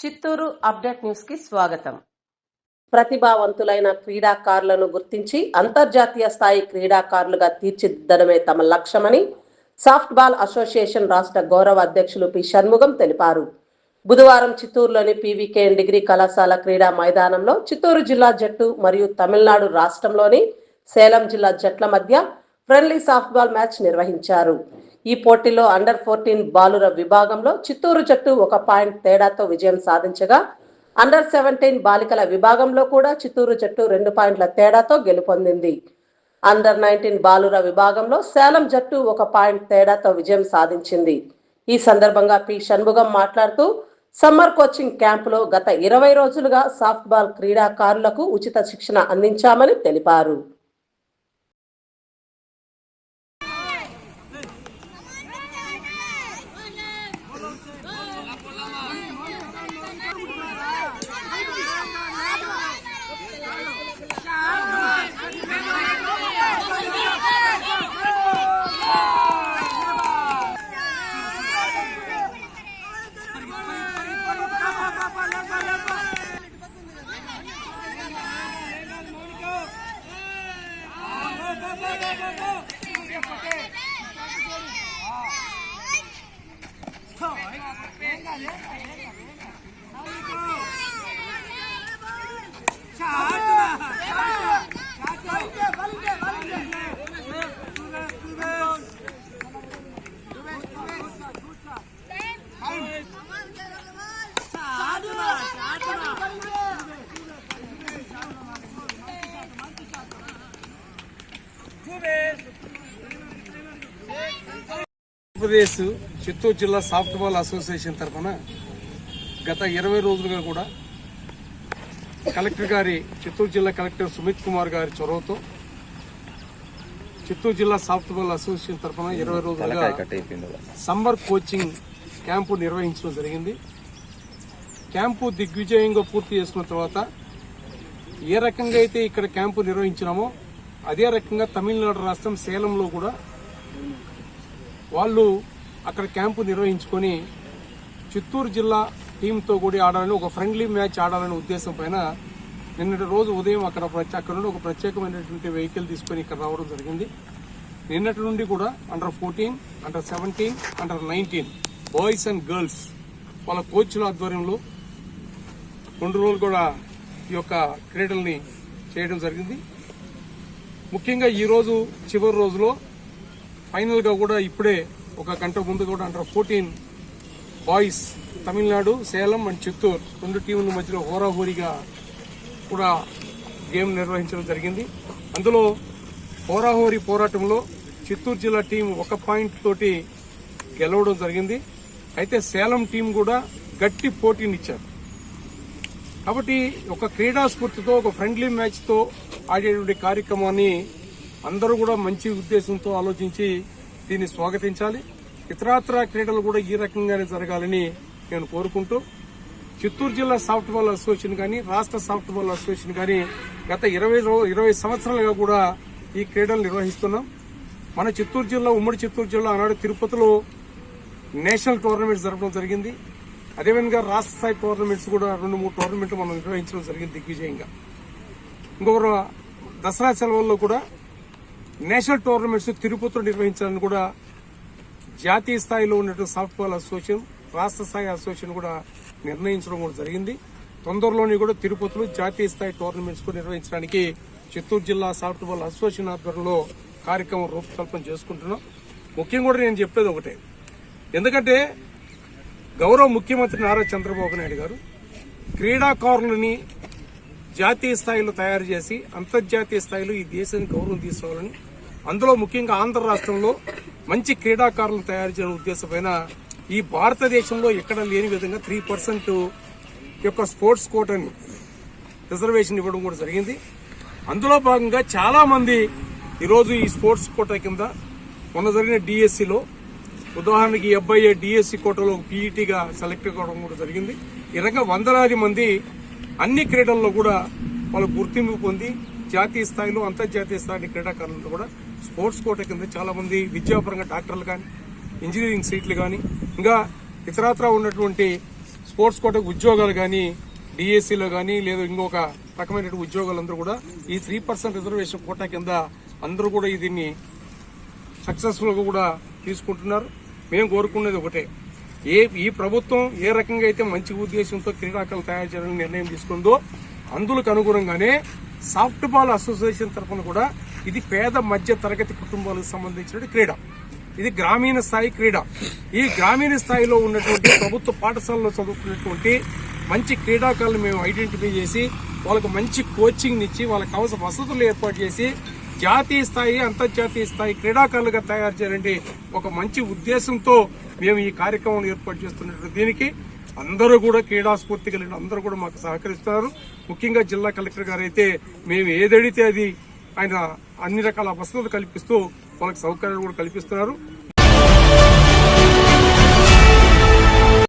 Chittoor update news కి స్వాగతం. ప్రతిభావంతులైన క్రీడాకారులను గుర్తించి అంతర్జాతీయ స్థాయి క్రీడాకారులుగా తీర్చిదిద్దడమే తమ లక్ష్యమని సాఫ్ట్ బాల్ అసోసియేషన్ రాష్ట్ర గౌరవ అధ్యక్షులు పి షణ్ముగం తెలిపారు. బుధవారం చిత్తూరులోని పీవీకేఎన్ డిగ్రీ కళాశాల క్రీడా మైదానంలో చిత్తూరు జిల్లా జట్టు మరియు తమిళనాడు రాష్ట్రంలోని సేలం జిల్లా జట్ల మధ్య ఫ్రెండ్లీ సాఫ్ట్ బాల్ మ్యాచ్ నిర్వహించారు. ఈ పోటీలో అండర్-14 బాలుర విభాగంలో చిత్తూరు జట్టు 1 పాయింట్ తేడాతో విజయం సాధించగా అండర్-17 బాలికల విభాగంలో కూడా చిత్తూరు జట్టు 2 పాయింట్ల తేడాతో గెలుపొందింది. అండర్-19 బాలుర విభాగంలో సేలం జట్టు 1 పాయింట్ తేడాతో విజయం సాధించింది. ఈ సందర్భంగా పి షణ్ముగం మాట్లాడుతూ సమ్మర్ కోచింగ్ క్యాంపులో గత 20 రోజులుగా సాఫ్ట్ బాల్ క్రీడాకారులకు ఉచిత శిక్షణ అందించామని తెలిపారు. ఆంధ్రప్రదేశ్ చిత్తూరు జిల్లా సాఫ్ట్ బాల్ అసోసియేషన్ తరఫున గత 20 రోజులుగా కూడా కలెక్టర్ గారి చిత్తూరు జిల్లా కలెక్టర్ సుమిత్ కుమార్ గారి చొరవతో చిత్తూరు జిల్లా సాఫ్ట్ బాల్ అసోసియేషన్ తరఫున 20 రోజులుగా సమ్మర్ కోచింగ్ క్యాంపు నిర్వహించడం జరిగింది. క్యాంపు దిగ్విజయంగా పూర్తి చేసుకున్న తర్వాత ఏ రకంగా అయితే ఇక్కడ క్యాంపు నిర్వహించినామో అదే రకంగా తమిళనాడు రాష్ట్రం సేలంలో కూడా వాళ్ళు అక్కడ క్యాంపు నిర్వహించుకొని చిత్తూరు జిల్లా టీంతో కూడా ఆడాలని, ఒక ఫ్రెండ్లీ మ్యాచ్ ఆడాలనే ఉద్దేశం పైన నిన్నటి రోజు ఉదయం అక్కడ నుండి ఒక ప్రత్యేకమైనటువంటి వెహికల్ తీసుకొని ఇక్కడ రావడం జరిగింది. నిన్నటి నుండి కూడా అండర్-14, అండర్-17, అండర్-19 బాయ్స్ అండ్ గర్ల్స్ వాళ్ళ కోచ్ల ఆధ్వర్యంలో 2 రోజులు కూడా ఈ యొక్క క్రీడల్ని చేయడం జరిగింది. ముఖ్యంగా ఈ రోజు చివరి రోజులో ఫైనల్ గా కూడా ఇప్పుడే 1 గంట ముందు కూడా అండర్-14 బాయ్స్ తమిళనాడు, సేలం అండ్ చిత్తూరు 2 టీముల మధ్యలో హోరాహోరీగా కూడా గేమ్ నిర్వహించడం జరిగింది. అందులో హోరాహోరీ పోరాటంలో చిత్తూరు జిల్లా టీం 1 పాయింట్ తోటి గెలవడం జరిగింది. అయితే సేలం టీం కూడా గట్టి పోటీనిచ్చారు. కాబట్టి ఒక క్రీడా స్ఫూర్తితో, ఒక ఫ్రెండ్లీ మ్యాచ్ తో ఆడేటువంటి కార్యక్రమాన్ని అందరూ కూడా మంచి ఉద్దేశంతో ఆలోచించి దీన్ని స్వాగతించాలి. ఇతరాతర క్రీడలు కూడా ఈ రకంగానే జరగాలని నేను కోరుకుంటూ చిత్తూరు జిల్లా సాఫ్ట్ బాల్ అసోసియేషన్ కానీ రాష్ట్ర సాఫ్ట్ బాల్ అసోసియేషన్ కానీ గత 20 సంవత్సరాలుగా కూడా ఈ క్రీడలు నిర్వహిస్తున్నాం. మన చిత్తూరు జిల్లా, ఉమ్మడి చిత్తూరు జిల్లా ఆనాడు తిరుపతిలో నేషనల్ టోర్నమెంట్స్ జరపడం జరిగింది. అదేవిధంగా రాష్ట్ర స్థాయి టోర్నమెంట్స్ కూడా 2-3 టోర్నమెంట్లు మనం నిర్వహించడం జరిగింది దిగ్విజయంగా. ఇంకొక దసరా సెలవుల్లో కూడా నేషనల్ టోర్నమెంట్స్ తిరుపతిలో నిర్వహించాలని కూడా జాతీయ స్థాయిలో ఉన్నటువంటి సాఫ్ట్ బాల్ అసోసియేషన్, రాష్ట్ర స్థాయి అసోసియేషన్ కూడా నిర్ణయించడం కూడా జరిగింది. తొందరలోనే కూడా తిరుపతిలో జాతీయ స్థాయి టోర్నమెంట్స్ నిర్వహించడానికి చిత్తూరు జిల్లా సాఫ్ట్ బాల్ అసోసియేషన్ ఆధ్వర్యంలో కార్యక్రమం రూపకల్పన చేసుకుంటున్నాం. ముఖ్యంగా కూడా నేను చెప్పేది ఒకటే, ఎందుకంటే గౌరవ ముఖ్యమంత్రి నారా చంద్రబాబు నాయుడు గారు క్రీడాకారులని జాతీయ స్థాయిలో తయారు చేసి అంతర్జాతీయ స్థాయిలో ఈ దేశానికి గౌరవం తీసుకోవాలని, అందులో ముఖ్యంగా ఆంధ్ర రాష్ట్రంలో మంచి క్రీడాకారులను తయారు చేయడం ఉద్దేశమైన ఈ భారతదేశంలో ఎక్కడ లేని విధంగా 3% యొక్క స్పోర్ట్స్ కోటాని రిజర్వేషన్ ఇవ్వడం కూడా జరిగింది. అందులో భాగంగా చాలా మంది ఈరోజు ఈ స్పోర్ట్స్ కోటా కింద మొన్న జరిగిన డిఎస్సిలో ఉదాహరణకి ఈ అబ్బాయి డిఎస్సి కోటాలో పీఈటీగా సెలెక్ట్ కావడం కూడా జరిగింది. ఈ రకంగా వందలాది మంది అన్ని క్రీడల్లో కూడా వాళ్ళు గుర్తింపు పొంది జాతీయ స్థాయిలో, అంతర్జాతీయ స్థాయి క్రీడాకారులతో కూడా స్పోర్ట్స్ కోటా కింద చాలా మంది విద్యాపరంగా డాక్టర్లు కానీ, ఇంజనీరింగ్ సీట్లు కానీ, ఇంకా ఇతరత్రా ఉన్నటువంటి స్పోర్ట్స్ కోటకు ఉద్యోగాలు కానీ డిఎస్సీలో కానీ లేదా ఇంకొక రకమైన ఉద్యోగాలందరూ కూడా ఈ 3% రిజర్వేషన్ కోటా కింద అందరూ కూడా దీన్ని సక్సెస్ఫుల్ గా కూడా తీసుకుంటున్నారు. మేము కోరుకునేది ఒకటే, ఈ ప్రభుత్వం ఏ రకంగా అయితే మంచి ఉద్దేశంతో క్రీడాకారులు తయారు చేయాలని నిర్ణయం తీసుకుందో అందుకు అనుగుణంగానే సాఫ్ట్ బాల్ అసోసియేషన్ తరఫున కూడా ఇది పేద మధ్య తరగతి కుటుంబాలకు సంబంధించిన క్రీడ. ఇది గ్రామీణ స్థాయి క్రీడ. ఈ గ్రామీణ స్థాయిలో ఉన్నటువంటి ప్రభుత్వ పాఠశాలలో చదువుకున్నటువంటి మంచి క్రీడాకారులను మేము ఐడెంటిఫై చేసి వాళ్ళకు మంచి కోచింగ్ ఇచ్చి వాళ్ళకి అవసర వసతులు ఏర్పాటు చేసి జాతీయ స్థాయి అంతర్జాతీయ స్థాయి క్రీడాకారులుగా తయారు చేయాలంటే ఒక మంచి ఉద్దేశంతో మేము ఈ కార్యక్రమం ఏర్పాటు చేస్తున్నటువంటి దీనికి అందరూ కూడా క్రీడా స్ఫూర్తి కలిగిన అందరూ కూడా మాకు సహకరిస్తున్నారు. ముఖ్యంగా జిల్లా కలెక్టర్ గారు అయితే మేము ఏదడితే అది ఆయన అన్ని రకాల వసతులు కల్పిస్తూ వాళ్ళకి సౌకర్యాలు కూడా కల్పిస్తున్నారు.